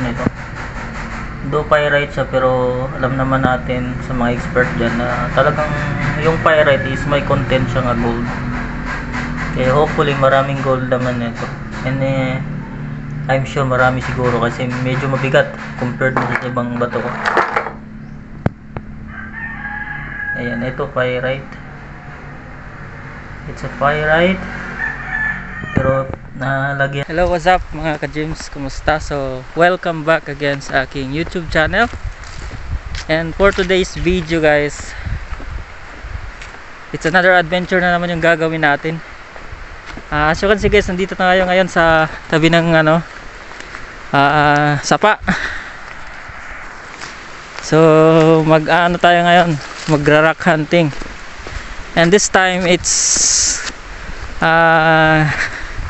nito. Do pyrite siya, pero alam naman natin sa mga expert dyan na talagang yung pyrite is may content siya nga gold. Kaya hopefully maraming gold naman nito. And I'm sure marami siguro kasi medyo mabigat compared sa ibang bato ko. Ayan, ito pyrite. It's a pyrite. Pero nalagyan. Hello, what's up mga ka-James? Kumusta? So, welcome back again sa aking YouTube channel. And for today's video guys, it's another adventure na naman yung gagawin natin. As you can see guys, nandito tayo ngayon sa tabi ng sapa. So, mag-ano tayo ngayon? Magra-rock hunting. And this time it's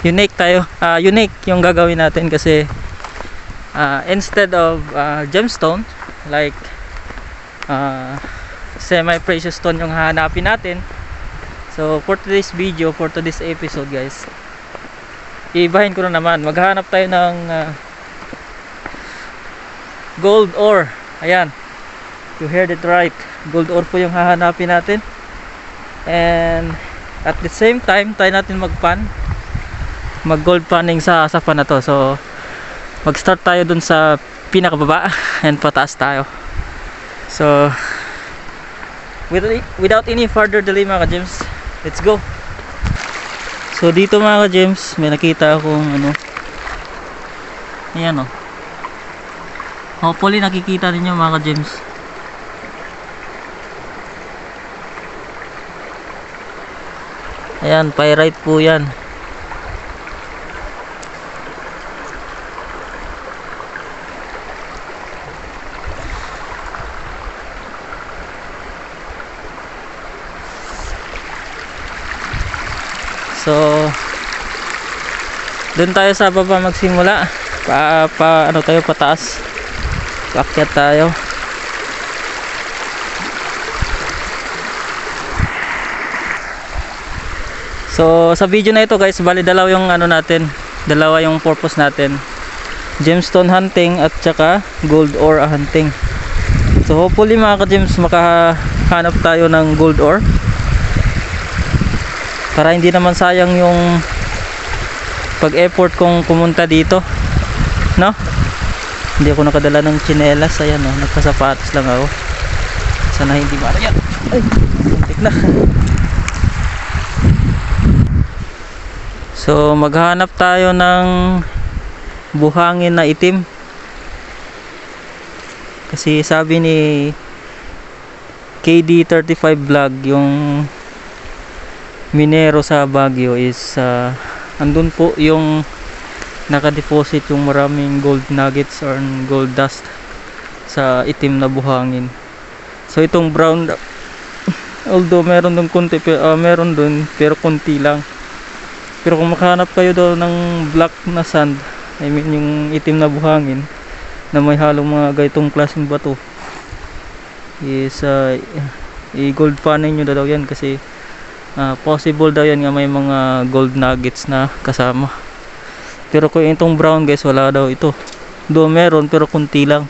unique tayo. Unique yung gagawin natin kasi instead of gemstone like semi-precious stone yung hahanapin natin. So for today's video, for today's episode guys, iibahin ko na naman. Maghahanap tayo ng gold ore. Ayan, you heard it right, gold ore po yung hahanapin natin. And at the same time, try natin mag gold panning sa pan na to. So mag start tayo dun sa pinakababa and pataas tayo. So without any further delay mga ka-James, let's go. So dito mga ka-James, may nakita akong ayan o. Hopefully nakikita ninyo mga ka-James. Ayan, pyrite po yan. So doon tayo sa baba magsimula. Tayo pataas. Paakyat tayo. So sa video na ito guys, bali dalawa yung dalawa yung purpose natin. Gemstone hunting at saka gold ore hunting. So hopefully mga ka-James, makahanap tayo ng gold ore. Para hindi naman sayang yung pag-effort kong pumunta dito, no? Hindi ako nakadala ng tsinelas. Ayan o, nagpasapatos lang ako. Sana hindi marayan. Ay, muntik na. So maghanap tayo ng buhangin na itim. Kasi sabi ni KD35 vlog, yung minero sa Baguio is andun po yung nakadeposit yung maraming gold nuggets or gold dust sa itim na buhangin. So itong brown, although meron dun konti, meron dun pero konti lang. Pero kung makahanap kayo daw ng black na sand, I mean yung itim na buhangin na may halong mga gaytong klaseng bato, is i-gold panning nyo daw yan kasi possible daw yan nga may mga gold nuggets na kasama. Pero kung itong brown guys, wala daw ito. Do meron pero kunti lang.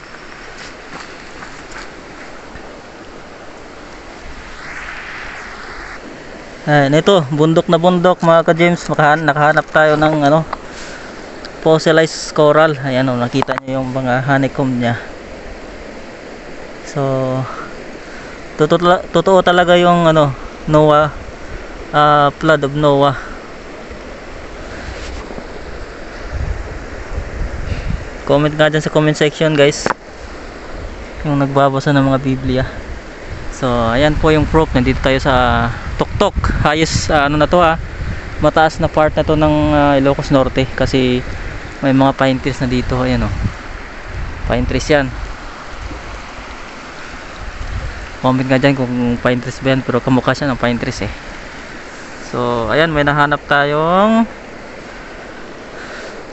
Ayan, ito bundok na bundok mga ka-James. Nakahanap tayo ng fossilized coral. Ayan o, nakita nyo yung mga honeycomb nya. So totoo talaga yung Noah, flood of Noah. Comment nga dyan sa comment section guys, yung nagbabasa ng mga Biblia. So ayan po yung proof. Nandito tayo sa tuktok, highest na to mataas na part na to ng Ilocos Norte. Kasi may mga pine trees na dito. Ayan o, pine trees yan. Comment nga dyan kung pine trees ba yan, pero kamukha siya ng pine trees eh. So ayan, may nahanap tayong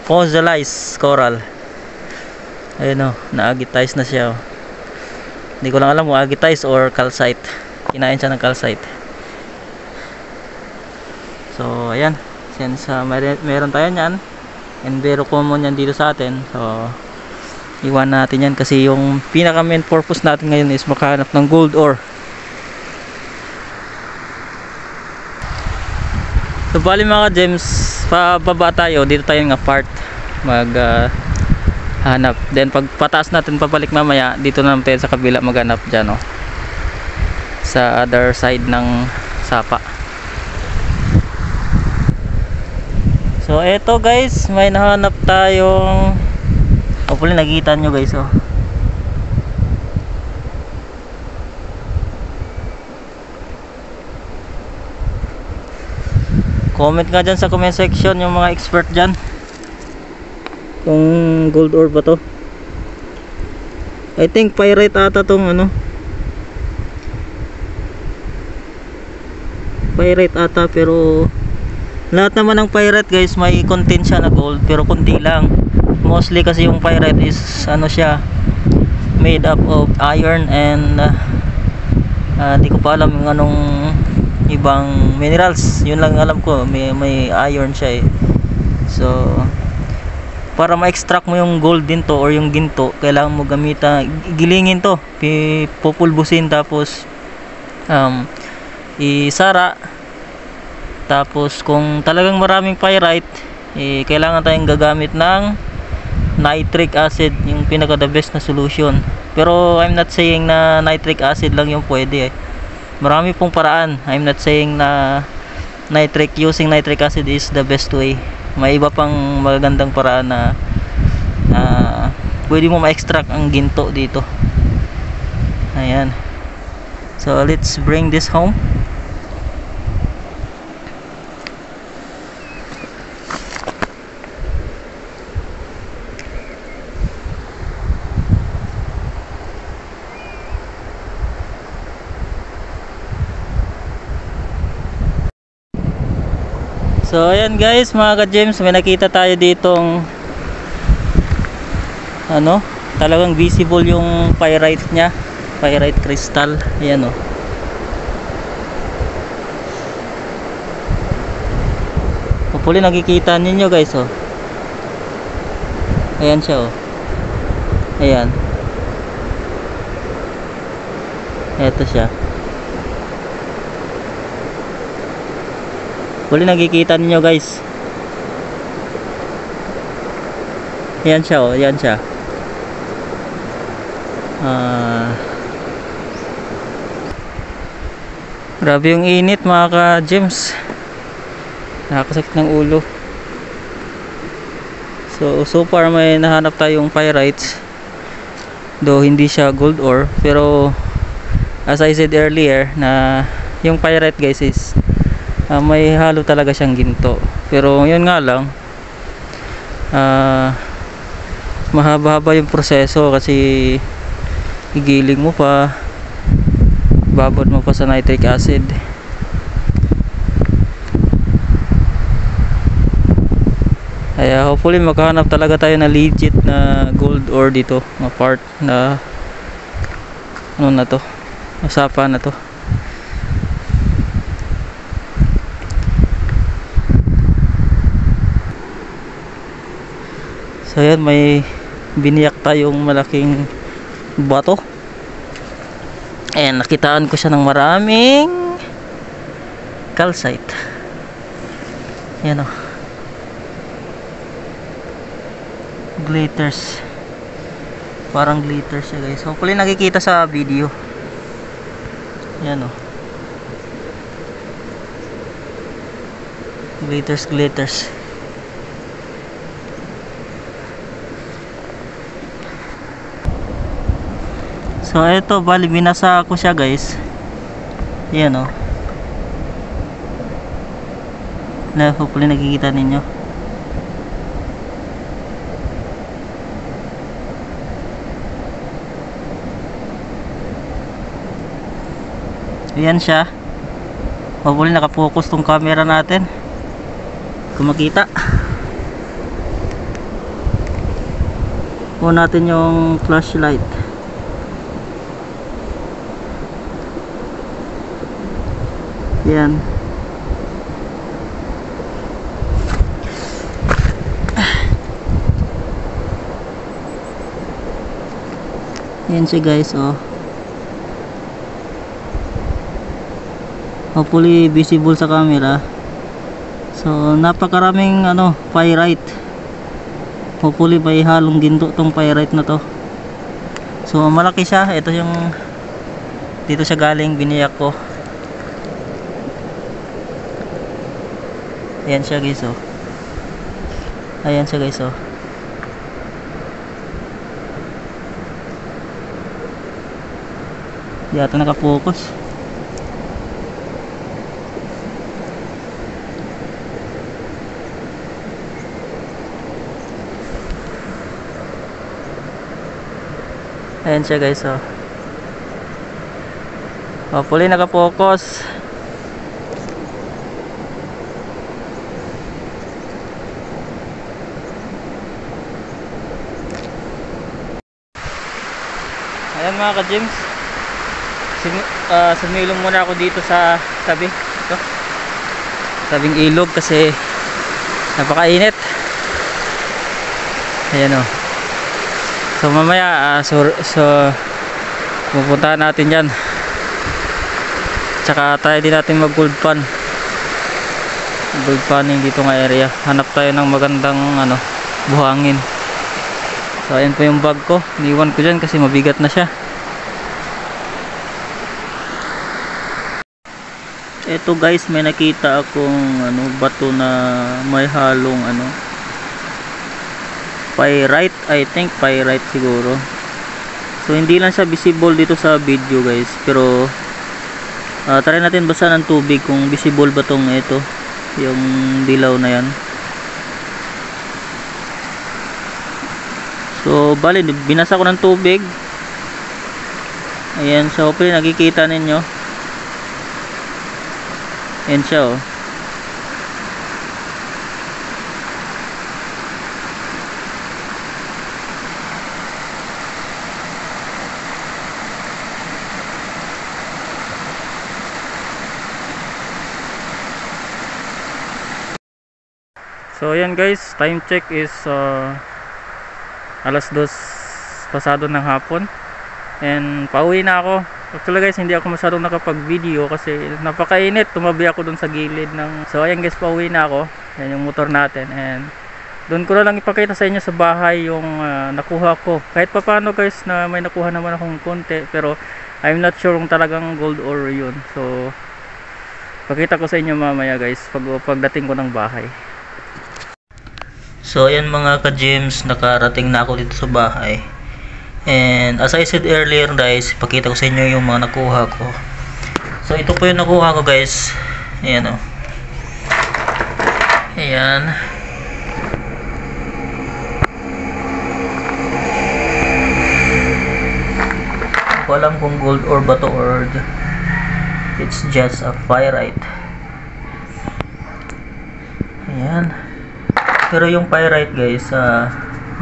fossilized coral. Ayun o, na-agitize na siya o. Hindi ko lang alam kung agitize or calcite. Kinain siya ng calcite. So ayan, since meron tayo nyan and very common yan dito sa atin, so Iwan natin yan kasi yung pinaka main purpose natin ngayon is makahanap ng gold ore. So bali mga gems, pababa tayo, dito tayo nga part mag hanap. Then pag pataas natin pabalik mamaya, dito na naman tayo sa kabila maghanap dyan, oh, sa other side ng sapa. So eto guys, may nahanap tayong, hopefully nakikita nyo guys, oh. Comment nga dyan sa comment section yung mga expert dyan kung gold ore ba to. I think pyrite ata tong ano, pyrite ata, pero lahat naman ng pyrite guys may content siya na gold, pero kunti lang. Mostly kasi yung pyrite is ano siya, made up of iron and di ko pa alam yung anong ibang minerals. Yun lang alam ko, may iron siya eh. So para ma-extract mo yung gold din to or yung ginto, kailangan mo gamitan, gilingin to, pupulbusin, tapos isara. Tapos kung talagang maraming pyrite, kailangan tayong gagamit ng nitric acid, yung pinaka the best na solution. Pero I'm not saying na nitric acid lang yung pwede eh. Marami pong paraan. I'm not saying na using nitric acid is the best way. May iba pang magagandang paraan na pwede mo ma-extract ang ginto dito. Ayan. So let's bring this home. So ayan guys, mga ka-gems, may nakita tayo ditong ano, talagang visible yung pyrite nya, pyrite crystal. Ayan, oh. Hopefully nakikita ninyo guys, oh. Ayan siya, oh. Ayan. Ito siya. Huli nakikita niyo guys. Yan siya, oh, yan siya. Grabe yung init mga ka-gems. Nakakasakit ng ulo. So far may nahanap tayong pyrites. Though hindi siya gold ore, pero as I said earlier na yung pyrite guys is may halo talaga siyang ginto. Pero yun nga lang, mahaba-haba yung proseso kasi igiling mo pa, babad mo pa sa nitric acid. Kaya hopefully makahanap talaga tayo na legit na gold ore dito, na part na ano na to, masapa na to. So ayan, may biniyak tayong malaking bato. Ayan, nakitaan ko siya ng maraming calcite. Ayan, oh. Glitters. Parang glitters siya guys. Hopefully nakikita sa video. Ayan, oh. Glitters. So ito, bali binasa ko siya guys. Ayan, oh. Na hopefully nakikita ninyo. Ayan siya. Hopefully nakapokus tong camera natin. Kung makita. Kuha natin yung flashlight. Yan. Ayan siya guys, oh. Hopefully visible sa camera. So napakaraming pyrite. Hopefully may halong ginto tong pyrite na to. So malaki siya. Ito yung dito siya galing, biniyak ko. Ayan siya guys, oh. Ayan siya guys, oh. Di ata nakapokus. Ayan siya guys, oh. Hopefully nakapokus. Ayan mga ka-gyms, sumilong muna ako dito sa tabi ito, tabing ilog kasi napakainit. Ayan, oh. So mamaya pupuntahan natin dyan, tsaka try din natin mag gold panning dito ng area. Hanap tayo ng magandang buhangin. So ayan po yung bag ko, iniwan ko dyan kasi mabigat na siya. Eto guys, may nakita akong bato na may halong pyrite, I think pyrite siguro. So hindi lang siya visible dito sa video guys, pero try natin basa ng tubig kung visible ba tong ito, yung dilaw na yan. So bali binasa ko ng tubig. Ayan, so hopefully nakikita ninyo. Ayan siya, oh. So ayan guys, time check is alas 2 pasado ng hapon, and pauwi na ako. Actually guys, hindi ako masyadong nakapag video kasi napakainit. Tumabi ako dun sa gilid ng... So ayan guys, pauwi na ako. Yan yung motor natin, and dun ko na lang ipakita sa inyo sa bahay yung nakuha ko. Kahit pa paano guys, na may nakuha naman akong konti, pero I'm not sure kung talagang gold ore yun. So pakita ko sa inyo mamaya guys pagdating ko ng bahay. So ayan mga ka-gyms, nakarating na ako dito sa bahay. And as I said earlier guys, ipakita ko sa inyo yung mga nakuha ko. So ito po yung nakuha ko guys. Ayan, oh. Ayan. Hindi ko alam kung gold or bato or it's just a pyrite. Ayan. Pero yung pyrite guys,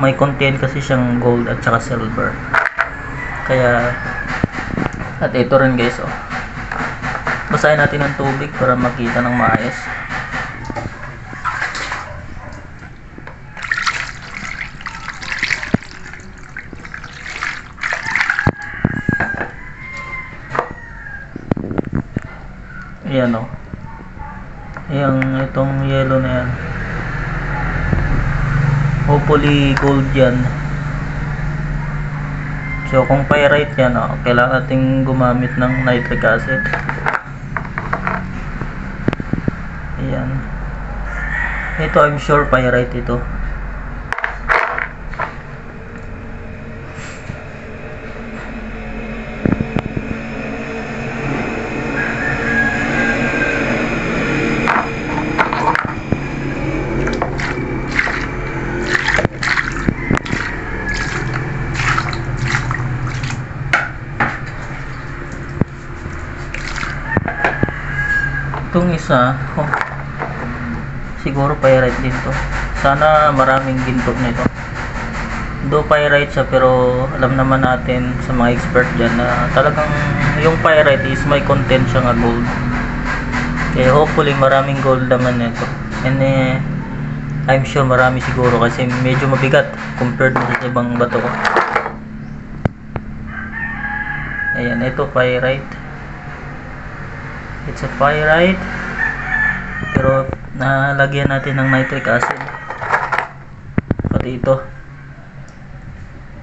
may content kasi siyang gold at saka silver. Kaya, at ito rin guys, oh. Basahin natin ng tubig para makita ng maayos. Ayan, oh. Itong yellow na yan, hopefully gold yan. So kung pyrite yan, kailangan nating gumamit ng nitric acid. Ayan. Ito I'm sure pyrite ito. Itong isa, siguro pyrite din to. Sana maraming ginto nito. Do pyrite siya, pero alam naman natin sa mga expert dyan na talagang yung pyrite is may content siya nga gold. Kaya hopefully maraming gold naman nito. And I'm sure marami siguro kasi medyo mabigat compared sa ibang bato ko. Ayan, ito pyrite. It's a pyrite. Pero nalagyan natin ng nitric acid. Pati ito.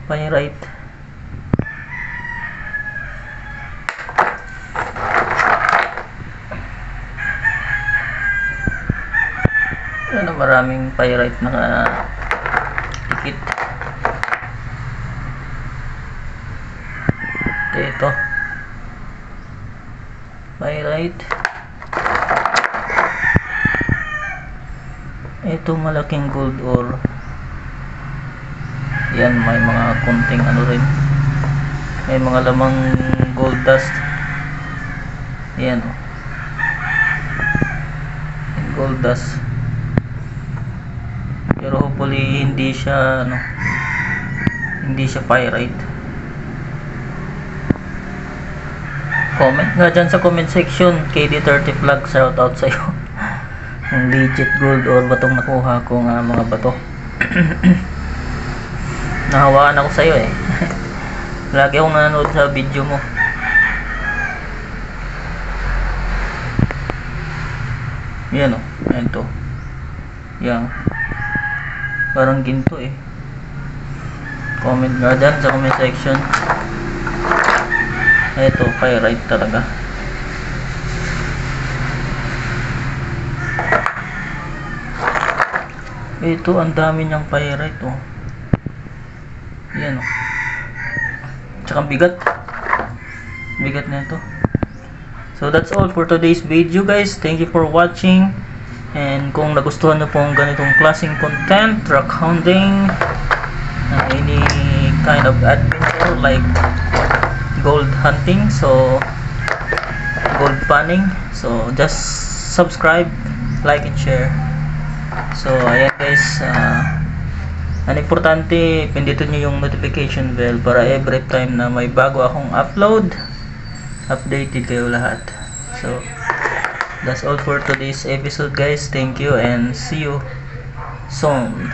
Pyrite. Ayan, maraming pyrite na dikit. Ito. Pyrite. Ito malaking gold ore. Yan, may mga konting ano rin. May mga lamang gold dust. Yan. Gold dust. Pero hopefully hindi siya pyrite. Comment nga dyan sa comment section. KD30 Vlog, shout out sa'yo. Yung legit gold or batong nakuha ko nga mga bato. Nahawaan ako sa'yo eh. Lagi akong nanonood sa video mo. Yan o. Yan to. Yan. Parang ginto eh. Comment nga dyan sa comment section. Ito, pyrite talaga. Ito, ang dami niyang pyrite oh. Yan oh. Tsaka bigat. Bigat na ito. So that's all for today's video guys. Thank you for watching. And kung nagustuhan nyo pong ganitong klaseng content, rock hounding, any kind of adventure like gold hunting, so gold panning, so just subscribe, like and share. So ayan guys, ang importante pindutin nyo yung notification bell para every time na may bago akong upload, updated kayo lahat. So that's all for today's episode guys. Thank you and see you soon.